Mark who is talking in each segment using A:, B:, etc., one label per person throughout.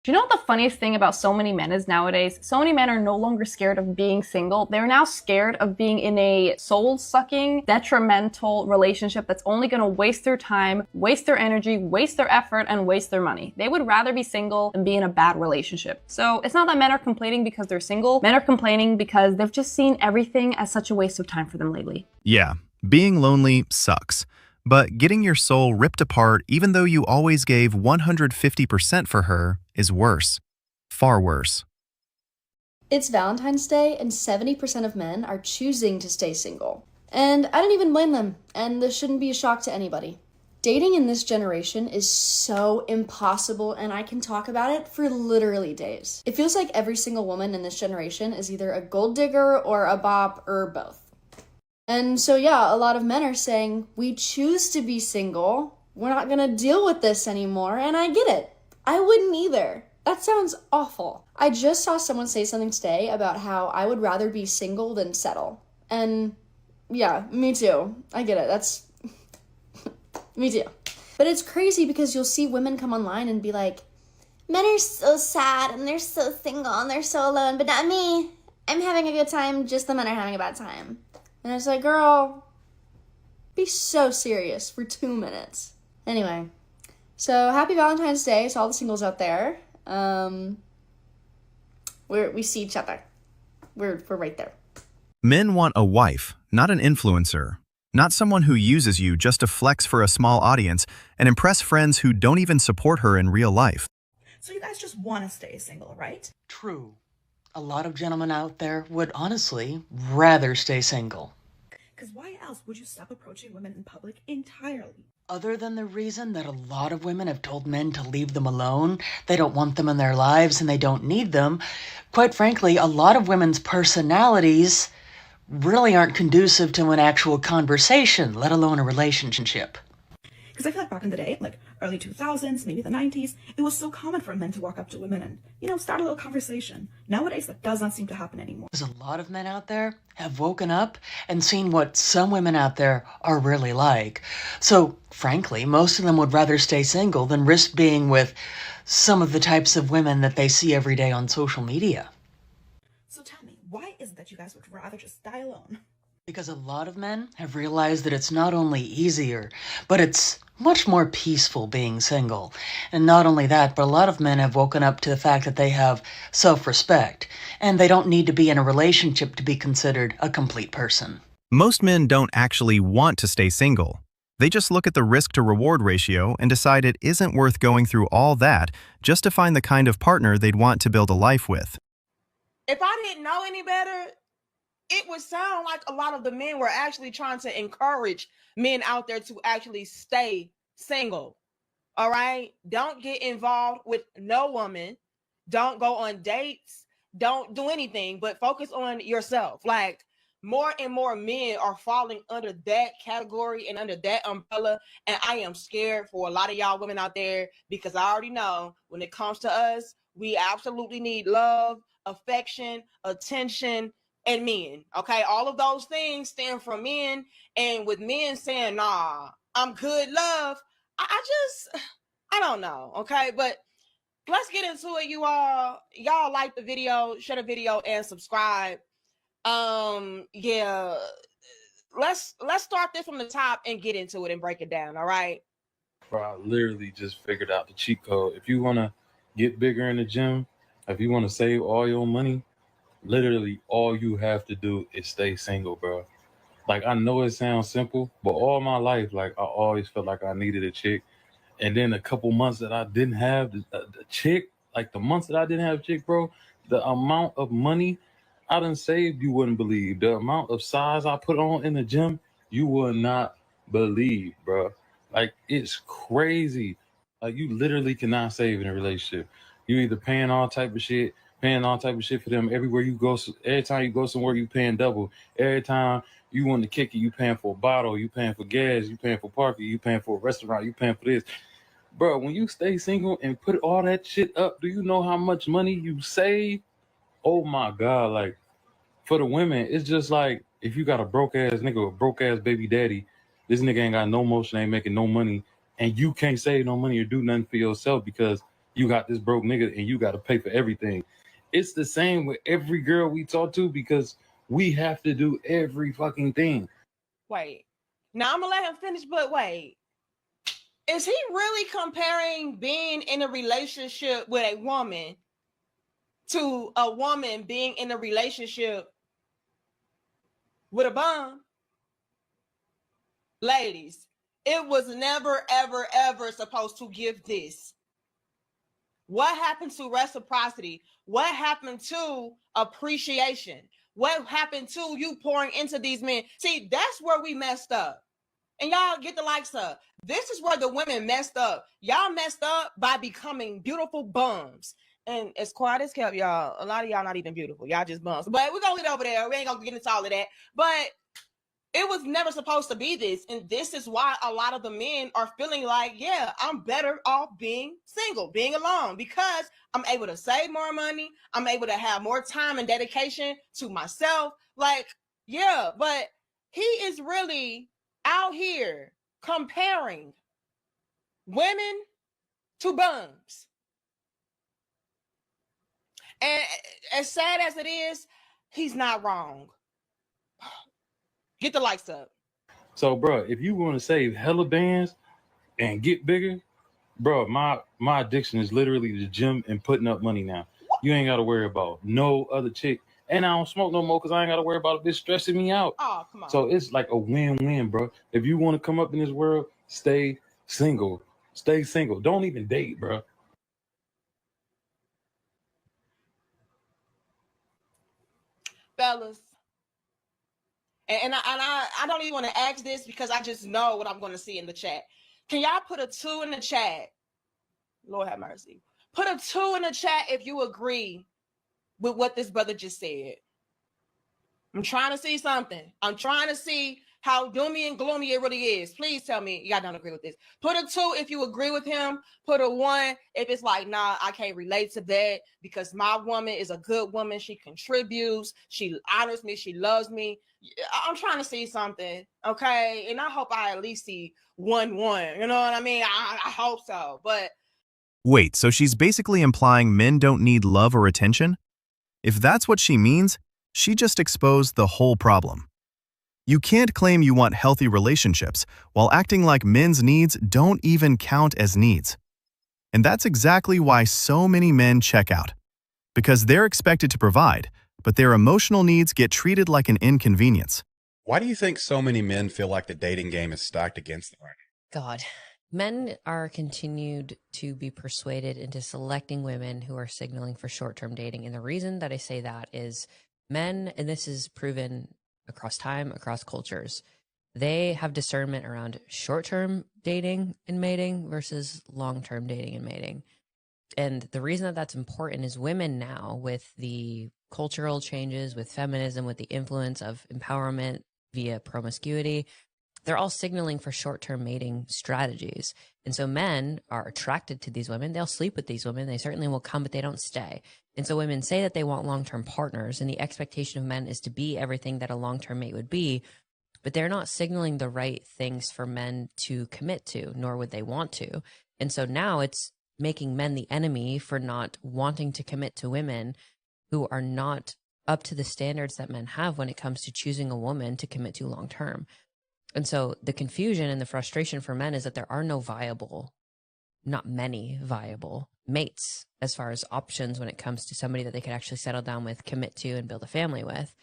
A: Do you know what the funniest thing about so many men is nowadays? So many men are no longer scared of being single. They're now scared of being in a soul-sucking, detrimental relationship that's only going to waste their time, waste their energy, waste their effort, and waste their money. They would rather be single than be in a bad relationship. So it's not that men are complaining because they're single. Men are complaining because they've just seen everything as such a waste of time for them lately.
B: Yeah, being lonely sucks. But getting your soul ripped apart even though you always gave 150% for her is worse. Far worse.
C: It's Valentine's Day, and 70% of men are choosing to stay single. And I don't even blame them, and this shouldn't be a shock to anybody. Dating in this generation is so impossible, and I can talk about it for literally days. It feels like every single woman in this generation is either a gold digger or a bop or both. And so, yeah, a lot of men are saying, we choose to be single. We're not gonna deal with this anymore. And I get it. I wouldn't either. That sounds awful. I just saw someone say something today about how I would rather be single than settle. And yeah, me too. I get it. That's me too. But it's crazy because you'll see women come online and be like, men are so sad and they're so single and they're so alone, but not me. I'm having a good time, just the men are having a bad time. And it's like, girl, be so serious for 2 minutes. Anyway, so happy Valentine's Day to all the singles out there. We see each other. We're right there.
B: Men want a wife, not an influencer. Not someone who uses you just to flex for a small audience and impress friends who don't even support her in real life.
D: So you guys just want to stay single, right?
E: True. A lot of gentlemen out there would honestly rather stay single.
D: Because why else would you stop approaching women in public entirely?
E: Other than the reason that a lot of women have told men to leave them alone, they don't want them in their lives and they don't need them, quite frankly, a lot of women's personalities really aren't conducive to an actual conversation, let alone a relationship.
D: Because I feel like back in the day, like early 2000s, maybe the 90s, it was so common for men to walk up to women and, start a little conversation. Nowadays, that does not seem to happen anymore.
E: There's a lot of men out there have woken up and seen what some women out there are really like. So, frankly, most of them would rather stay single than risk being with some of the types of women that they see every day on social media.
D: So tell me, why is it that you guys would rather just die alone?
E: Because a lot of men have realized that it's not only easier, but it's much more peaceful being single. And not only that, but a lot of men have woken up to the fact that they have self-respect, and they don't need to be in a relationship to be considered a complete person.
B: Most men don't actually want to stay single. They just look at the risk-to-reward ratio and decide it isn't worth going through all that just to find the kind of partner they'd want to build a life with.
F: If I didn't know any better, it would sound like a lot of the men were actually trying to encourage men out there to actually stay single. All right? Don't get involved with no woman. Don't go on dates. Don't do anything, but focus on yourself. Like, more and more men are falling under that category and under that umbrella. And I am scared for a lot of y'all women out there, because I already know when it comes to us, we absolutely need love, affection, attention, and men. Okay, all of those things stand for men. And with men saying, nah, I'm good, love, I don't know. Okay, but let's get into it. Y'all like the video, share the video, and subscribe. Yeah, let's start this from the top and get into it and break it down. All right.
G: Bro, I literally just figured out the cheat code. If you want to get bigger in the gym, if you want to save all your money, literally all you have to do is stay single, bro. Like, I know it sounds simple, but all my life, like, I always felt like I needed a chick. And then a couple months that I didn't have the chick, like the months that I didn't have a chick, bro, the amount of money I done saved, you wouldn't believe. The amount of size I put on in the gym, you would not believe, bro. Like, it's crazy. Like, you literally cannot save in a relationship. You either paying all type of shit for them everywhere you go. So every time you go somewhere, you paying double. Every time you want to kick it, you paying for a bottle, you paying for gas, you paying for parking, you paying for a restaurant, you paying for this. Bro, when you stay single and put all that shit up, do you know how much money you save? Oh my God, like, for the women, it's just like, if you got a broke ass nigga, a broke ass baby daddy, this nigga ain't got no motion, ain't making no money, and you can't save no money or do nothing for yourself because you got this broke nigga and you got to pay for everything. It's the same with every girl we talk to because we have to do every fucking thing.
F: Wait. Now I'm gonna let him finish, but wait. Is he really comparing being in a relationship with a woman to a woman being in a relationship with a bum? Ladies, it was never, ever, ever supposed to give this. What happened to reciprocity? What happened to appreciation? What happened to you pouring into these men? See, that's where we messed up. And y'all get the likes up. This is where the women messed up. Y'all messed up by becoming beautiful bums. And as quiet as kept, y'all, a lot of y'all not even beautiful. Y'all just bums. But we're going to leave it over there. We ain't going to get into all of that. But it was never supposed to be this. And this is why a lot of the men are feeling like, yeah, I'm better off being single, being alone, because I'm able to save more money. I'm able to have more time and dedication to myself. Like, yeah, but he is really out here comparing women to bums. And as sad as it is, he's not wrong. Get the likes up.
G: So, bro, if you want to save hella bands and get bigger, bro, my addiction is literally the gym and putting up money now. You ain't got to worry about no other chick. And I don't smoke no more because I ain't got to worry about a bitch stressing me out.
F: Oh, come on.
G: So it's like a win-win, bro. If you want to come up in this world, stay single. Stay single. Don't even date, bro.
F: Fellas. And I don't even want to ask this because I just know what I'm going to see in the chat. Can y'all put a 2 in the chat? Lord have mercy. Put a 2 in the chat if you agree with what this brother just said. I'm trying to see something. I'm trying to see how doomy and gloomy it really is. Please tell me y'all don't agree with this. Put a 2 if you agree with him. Put a 1 if it's like, nah, I can't relate to that because my woman is a good woman. She contributes. She honors me. She loves me. I'm trying to see something, okay? And I hope I at least see 1. You know what I mean? I hope so. But
B: Wait, so she's basically implying men don't need love or attention? If that's what she means, she just exposed the whole problem. You can't claim you want healthy relationships while acting like men's needs don't even count as needs. And that's exactly why so many men check out. Because they're expected to provide, but their emotional needs get treated like an inconvenience.
H: Why do you think so many men feel like the dating game is stacked against them right now?
I: God, men are continued to be persuaded into selecting women who are signaling for short-term dating. And the reason that I say that is men, and this is proven across time, across cultures, they have discernment around short-term dating and mating versus long-term dating and mating. And the reason that that's important is women now, with the cultural changes, with feminism, with the influence of empowerment via promiscuity, they're all signaling for short-term mating strategies. And so men are attracted to these women. They'll sleep with these women. They certainly will come, but they don't stay. And so women say that they want long-term partners, and the expectation of men is to be everything that a long-term mate would be, but they're not signaling the right things for men to commit to, nor would they want to. And so now it's making men the enemy for not wanting to commit to women who are not up to the standards that men have when it comes to choosing a woman to commit to long-term. And so the confusion and the frustration for men is that there are no viable, not many viable mates as far as options when it comes to somebody that they could actually settle down with, commit to, and build a family with.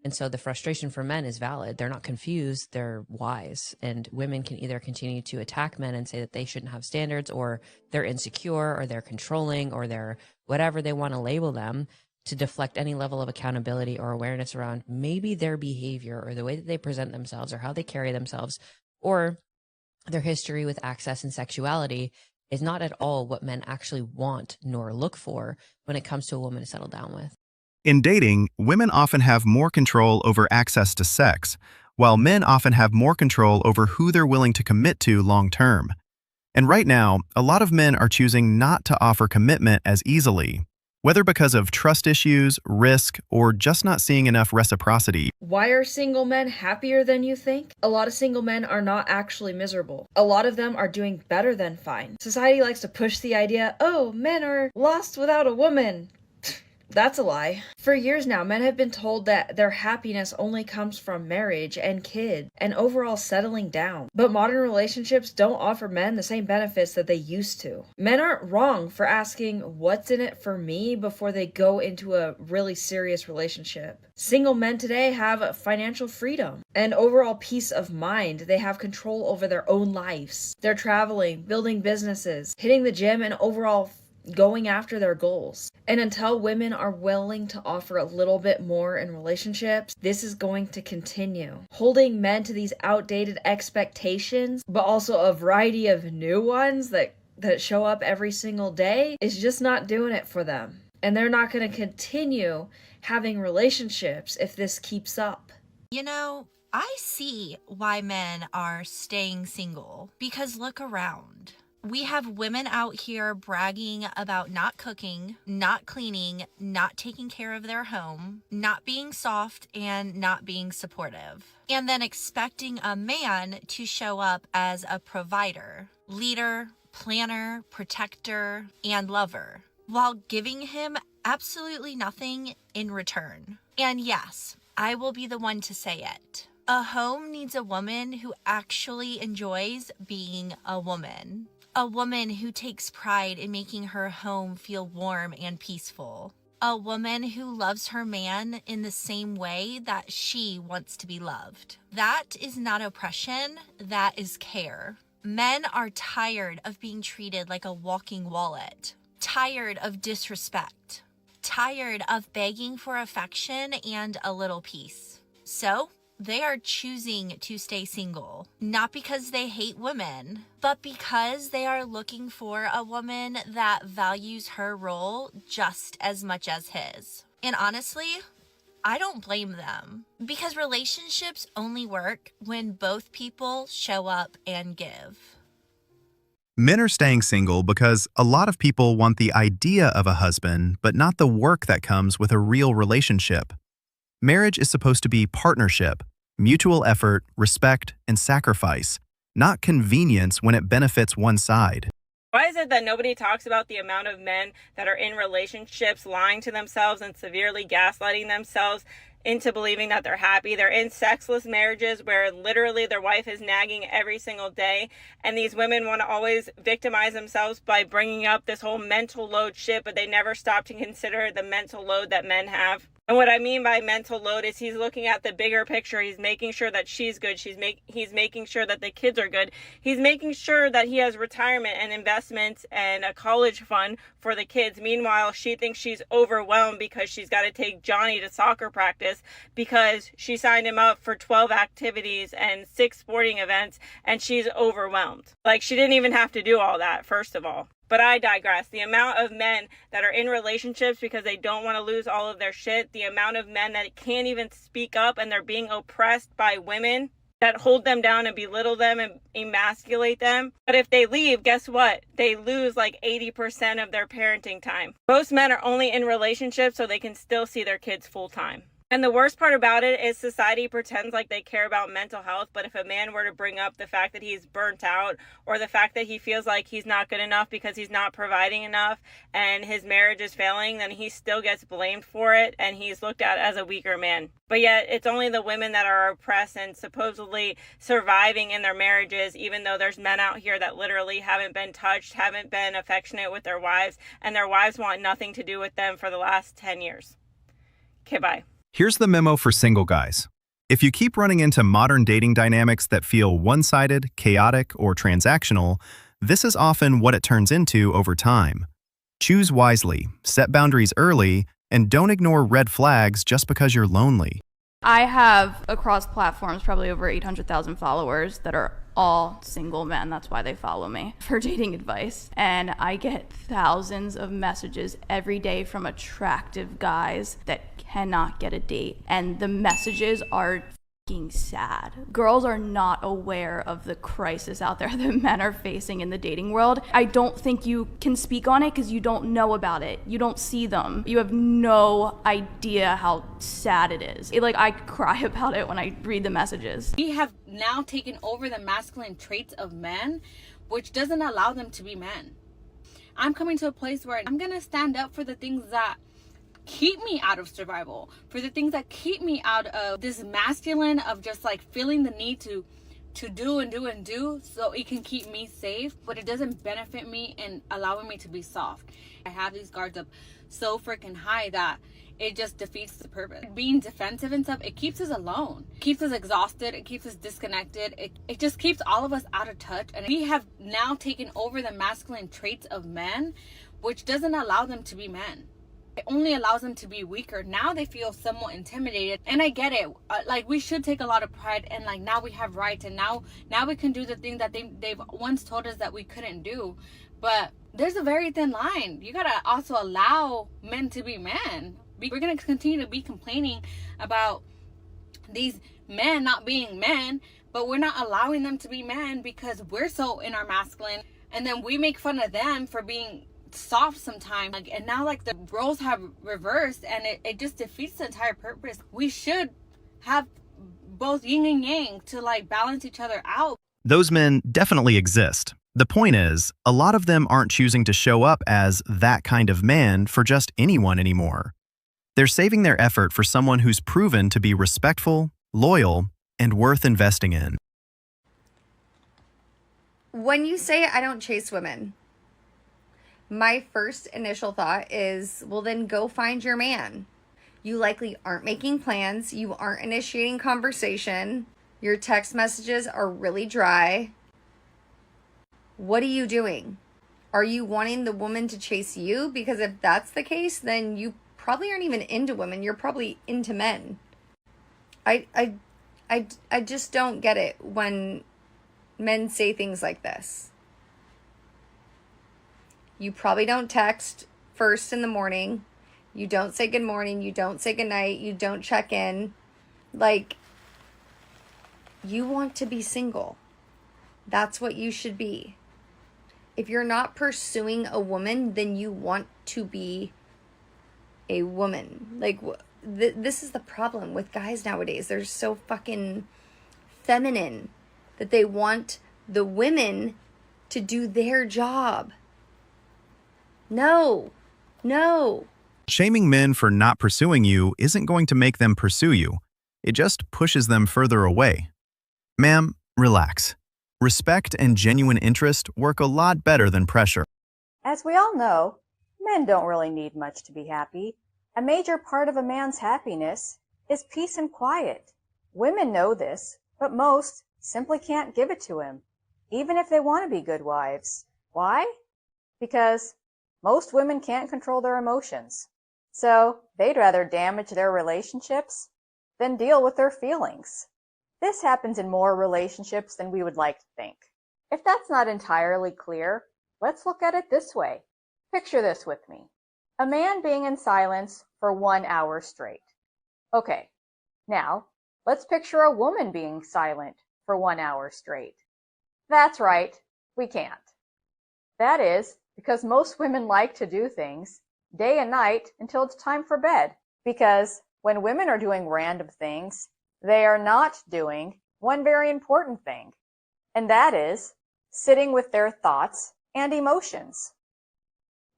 I: And so the frustration for men is valid. They're not confused, they're wise. And women can either continue to attack men and say that they shouldn't have standards, or they're insecure, or they're controlling, or they're whatever they want to label them, to deflect any level of accountability or awareness around maybe their behavior or the way that they present themselves or how they carry themselves or their history with access and sexuality is not at all what men actually want nor look for when it comes to a woman to settle down with.
B: In dating, women often have more control over access to sex, while men often have more control over who they're willing to commit to long-term. And right now, a lot of men are choosing not to offer commitment as easily, Whether because of trust issues, risk, or just not seeing enough reciprocity.
C: Why are single men happier than you think? A lot of single men are not actually miserable. A lot of them are doing better than fine. Society likes to push the idea, oh, men are lost without a woman. That's a lie. For years now, men have been told that their happiness only comes from marriage and kids and overall settling down. But modern relationships don't offer men the same benefits that they used to. Men aren't wrong for asking what's in it for me before they go into a really serious relationship. Single men today have financial freedom and overall peace of mind. They have control over their own lives. They're traveling, building businesses, hitting the gym, and overall going after their goals. And until women are willing to offer a little bit more in relationships, this is going to continue. Holding men to these outdated expectations, but also a variety of new ones that show up every single day, is just not doing it for them. And they're not going to continue having relationships if this keeps up.
J: You know, I see why men are staying single, because look around. We have women out here bragging about not cooking, not cleaning, not taking care of their home, not being soft, and not being supportive. And then expecting a man to show up as a provider, leader, planner, protector, and lover, while giving him absolutely nothing in return. And yes, I will be the one to say it. A home needs a woman who actually enjoys being a woman. A woman who takes pride in making her home feel warm and peaceful. A woman who loves her man in the same way that she wants to be loved. That is not oppression, that is care. Men are tired of being treated like a walking wallet. Tired of disrespect. Tired of begging for affection and a little peace. So, they are choosing to stay single, not because they hate women, but because they are looking for a woman that values her role just as much as his. And honestly, I don't blame them, because relationships only work when both people show up and give.
B: Men are staying single because a lot of people want the idea of a husband, but not the work that comes with a real relationship. Marriage is supposed to be partnership, mutual effort, respect, and sacrifice, not convenience when it benefits one side.
K: Why is it that nobody talks about the amount of men that are in relationships lying to themselves and severely gaslighting themselves into believing that they're happy? They're in sexless marriages where literally their wife is nagging every single day, and these women want to always victimize themselves by bringing up this whole mental load shit, but they never stop to consider the mental load that men have. And what I mean by mental load is he's looking at the bigger picture. He's making sure that she's good. He's making sure that the kids are good. He's making sure that he has retirement and investments and a college fund for the kids. Meanwhile, she thinks she's overwhelmed because she's got to take Johnny to soccer practice because she signed him up for 12 activities and 6 sporting events, and she's overwhelmed. Like, she didn't even have to do all that, first of all. But I digress. The amount of men that are in relationships because they don't want to lose all of their shit, the amount of men that can't even speak up and they're being oppressed by women that hold them down and belittle them and emasculate them. But if they leave, guess what? They lose like 80% of their parenting time. Most men are only in relationships so they can still see their kids full time. And the worst part about it is society pretends like they care about mental health, but if a man were to bring up the fact that he's burnt out or the fact that he feels like he's not good enough because he's not providing enough and his marriage is failing, then he still gets blamed for it and he's looked at as a weaker man. But yet it's only the women that are oppressed and supposedly surviving in their marriages, even though there's men out here that literally haven't been touched, haven't been affectionate with their wives, and their wives want nothing to do with them for the last 10 years. Okay, bye.
B: Here's the memo for single guys. If you keep running into modern dating dynamics that feel one-sided, chaotic, or transactional, this is often what it turns into over time. Choose wisely, set boundaries early, and don't ignore red flags just because you're lonely.
A: I have, across platforms, probably over 800,000 followers that are all single men. That's why they follow me for dating advice. And I get thousands of messages every day from attractive guys that cannot get a date. And the messages are
L: sad. Girls are not aware of the crisis out there that men are facing in the dating world. I don't think you can speak on it because you don't know about it. You don't see them. You have no idea how sad it is. I cry about it when I read the messages.
M: We have now taken over the masculine traits of men, which doesn't allow them to be men. I'm coming to a place where I'm gonna stand up for the things that keep me out of survival, for the things that keep me out of this masculine of just like feeling the need to do and do and do so it can keep me safe, but it doesn't benefit me in allowing me to be soft. I have these guards up so freaking high that it just defeats the purpose. Being defensive and stuff, it keeps us alone, it keeps us exhausted, it keeps us disconnected, it just keeps all of us out of touch. And we have now taken over the masculine traits of men, which doesn't allow them to be men. It only allows them to be weaker. Now they feel somewhat intimidated, and I get it. We should take a lot of pride, and now we have rights, and now we can do the thing that they've once told us that we couldn't do. But there's a very thin line. You gotta also allow men to be men. We're gonna continue to be complaining about these men not being men, but we're not allowing them to be men because we're so in our masculine, and then we make fun of them for being soft sometimes, and now the roles have reversed, and it just defeats the entire purpose. We should have both yin and yang to balance each other out.
B: Those men definitely exist. The point is, a lot of them aren't choosing to show up as that kind of man for just anyone anymore. They're saving their effort for someone who's proven to be respectful, loyal, and worth investing in.
N: When you say I don't chase women, my first initial thought is, well, then go find your man. You likely aren't making plans. You aren't initiating conversation. Your text messages are really dry. What are you doing? Are you wanting the woman to chase you? Because if that's the case, then you probably aren't even into women. You're probably into men. I just don't get it when men say things like this. You probably don't text first in the morning. You don't say good morning. You don't say good night. You don't check in. You want to be single. That's what you should be. If you're not pursuing a woman, then you want to be a woman. This is the problem with guys nowadays. They're so fucking feminine that they want the women to do their job. No.
B: Shaming men for not pursuing you isn't going to make them pursue you. It just pushes them further away. Ma'am, relax. Respect and genuine interest work a lot better than pressure.
O: As we all know, men don't really need much to be happy. A major part of a man's happiness is peace and quiet. Women know this, but most simply can't give it to him, even if they want to be good wives. Why? Because most women can't control their emotions, so they'd rather damage their relationships than deal with their feelings. This happens in more relationships than we would like to think. If that's not entirely clear, let's look at it this way. Picture this with me. A man being in silence for 1 hour straight. Okay, now let's picture a woman being silent for 1 hour straight. That's right, we can't. That is because most women like to do things day and night until it's time for bed. Because when women are doing random things, they are not doing one very important thing, and that is sitting with their thoughts and emotions.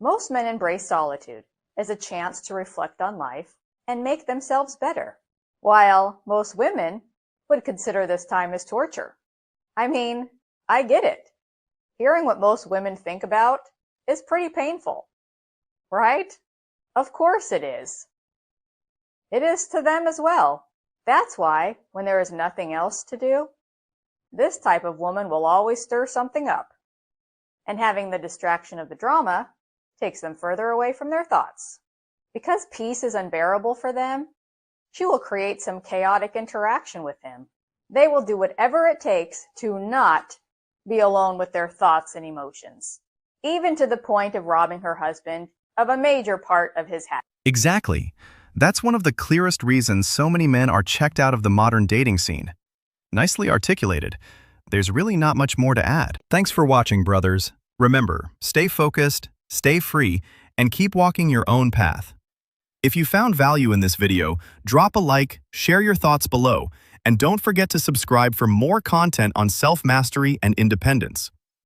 O: Most men embrace solitude as a chance to reflect on life and make themselves better, while most women would consider this time as torture. I mean, I get it. Hearing what most women think about is pretty painful, right? Of course it is. It is to them as well. That's why, when there is nothing else to do, this type of woman will always stir something up, and having the distraction of the drama takes them further away from their thoughts. Because peace is unbearable for them, she will create some chaotic interaction with him. They will do whatever it takes to not be alone with their thoughts and emotions, even to the point of robbing her husband of a major part of his happiness.
B: Exactly. That's one of the clearest reasons so many men are checked out of the modern dating scene. Nicely articulated. There's really not much more to add. Thanks for watching, brothers. Remember, stay focused, stay free, and keep walking your own path. If you found value in this video, drop a like, share your thoughts below, and don't forget to subscribe for more content on self-mastery and independence.